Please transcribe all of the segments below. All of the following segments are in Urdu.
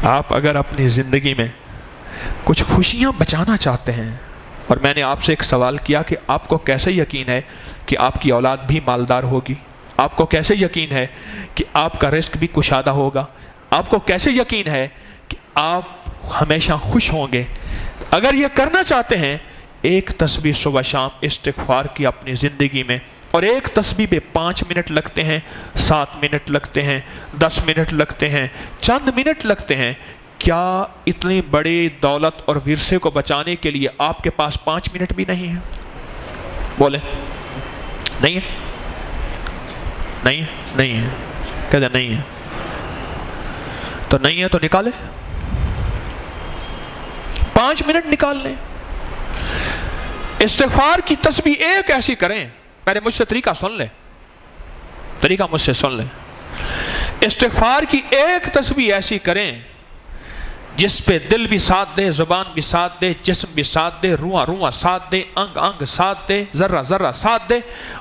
آپ اگر اپنی زندگی میں کچھ خوشیاں بچانا چاہتے ہیں، اور میں نے آپ سے ایک سوال کیا کہ آپ کو کیسے یقین ہے کہ آپ کی اولاد بھی مالدار ہوگی؟ آپ کو کیسے یقین ہے کہ آپ کا رزق بھی کشادہ ہوگا؟ آپ کو کیسے یقین ہے کہ آپ ہمیشہ خوش ہوں گے؟ اگر یہ کرنا چاہتے ہیں، ایک تسبیح صبح شام استغفار کی اپنی زندگی میں، اور ایک تسبیح پہ 5 منٹ لگتے ہیں، 7 منٹ لگتے ہیں، 10 منٹ لگتے ہیں، چند منٹ لگتے ہیں، کیا اتنی بڑی دولت اور ورثے کو بچانے کے لیے آپ کے پاس 5 منٹ بھی نہیں ہے؟ بولے نہیں ہے؟ نہیں ہے؟ نہیں ہے؟ کہتے نہیں ہے تو نہیں ہے، تو نکالے 5 منٹ نکال لیں۔ استغفار کی تسبیح ایک ایسی کریں، پہلے مجھ سے طریقہ سن لیں، طریقہ مجھ سے سن لیں۔ استغفار کی ایک تسبیح ایسی کریں جس پہ دل بھی ساتھ دے، زبان بھی ساتھ دے، جسم بھی ساتھ دے، روح روح ساتھ دے، انگ انگ ساتھ دے، ذرہ ذرہ ساتھ دے،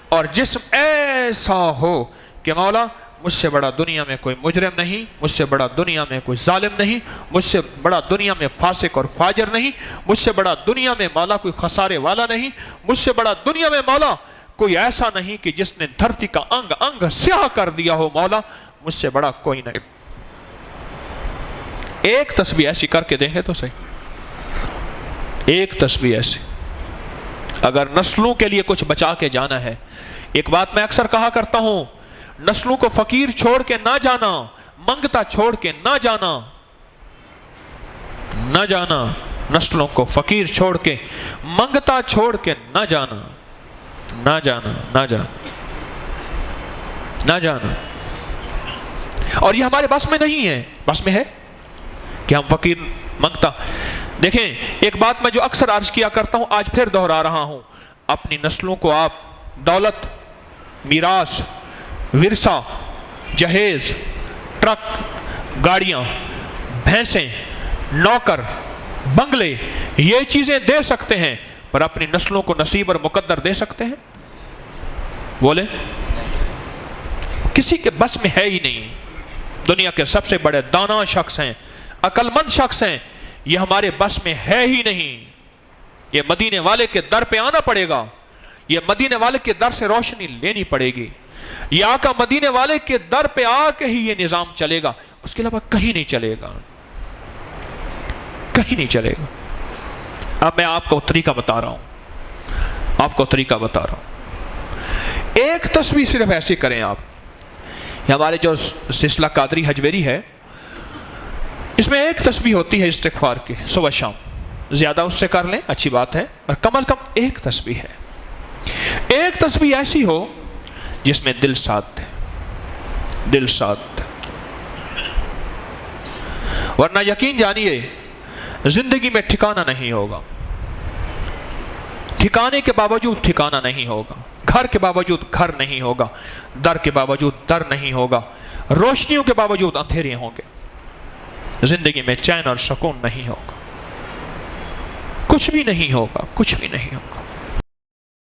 اور جسم ایسا ہو کہ مولا مجھ سے بڑا دنیا میں کوئی مجرم نہیں، مجھ سے بڑا دنیا میں کوئی ظالم نہیں، مجھ سے بڑا دنیا میں فاسق اور فاجر نہیں، مجھ سے بڑا دنیا میں مولا کوئی خسارے والا نہیں، مجھ سے بڑا دنیا میں مولا کوئی ایسا نہیں کہ جس نے دھرتی کا انگ انگ سیاہ کر دیا ہو، مولا مجھ سے بڑا کوئی نہیں۔ ایک تسبیح ایسی کر کے دیکھیں تو صحیح، ایک تسبیح ایسی، اگر نسلوں کے لیے کچھ بچا کے جانا ہے۔ ایک بات میں اکثر کہا کرتا ہوں، نسلوں کو فقیر چھوڑ کے نہ جانا، منگتا چھوڑ کے نہ جانا، نہ جانا، نسلوں کو فقیر چھوڑ کے منگتا چھوڑ کے نہ جانا، نہ جانا، نہ جانا، نہ جانا۔ اور یہ ہمارے بس میں نہیں ہے، بس میں ہے کہ ہم فقیر منگتا۔ دیکھیں ایک بات میں جو اکثر عرض کیا کرتا ہوں، آج پھر دہرا رہا ہوں، اپنی نسلوں کو آپ دولت، میراث، ورثہ، جہیز، ٹرک، گاڑیاں، بھینسیں، نوکر، بنگلے، یہ چیزیں دے سکتے ہیں، پر اپنی نسلوں کو نصیب اور مقدر دے سکتے ہیں؟ بولے کسی کے بس میں ہے ہی نہیں۔ دنیا کے سب سے بڑے دانا شخص ہیں، عقل مند شخص ہیں، یہ ہمارے بس میں ہے ہی نہیں۔ یہ مدینے والے کے در پہ آنا پڑے گا، یہ مدینے والے کے در سے روشنی لینی پڑے گی، یہ آقا مدینے والے کے در پہ آ کے ہی یہ نظام چلے گا، اس کے علاوہ کہیں نہیں چلے گا، کہیں نہیں چلے گا۔ اب میں آپ کو طریقہ بتا رہا ہوں، آپ کو طریقہ بتا رہا ہوں۔ ایک تسبیح صرف ایسی کریں آپ، یہ ہمارے جو سلسلہ قادری حجویری ہے، اس میں ایک تسبیح ہوتی ہے استغفار کی صبح شام، زیادہ اس سے کر لیں اچھی بات ہے، اور کم از کم ایک تسبیح ہے۔ ایک تسبیح ایسی ہو جس میں دل ساتھ دے، دل ساتھ دے، ورنہ یقین جانیے زندگی میں ٹھکانہ نہیں ہوگا، ٹھکانے کے باوجود ٹھکانہ نہیں ہوگا، گھر کے باوجود گھر نہیں ہوگا، در کے باوجود در نہیں ہوگا، روشنیوں کے باوجود اندھیرے ہوں گے، زندگی میں چین اور سکون نہیں ہوگا، کچھ بھی نہیں ہوگا، کچھ بھی نہیں ہوگا۔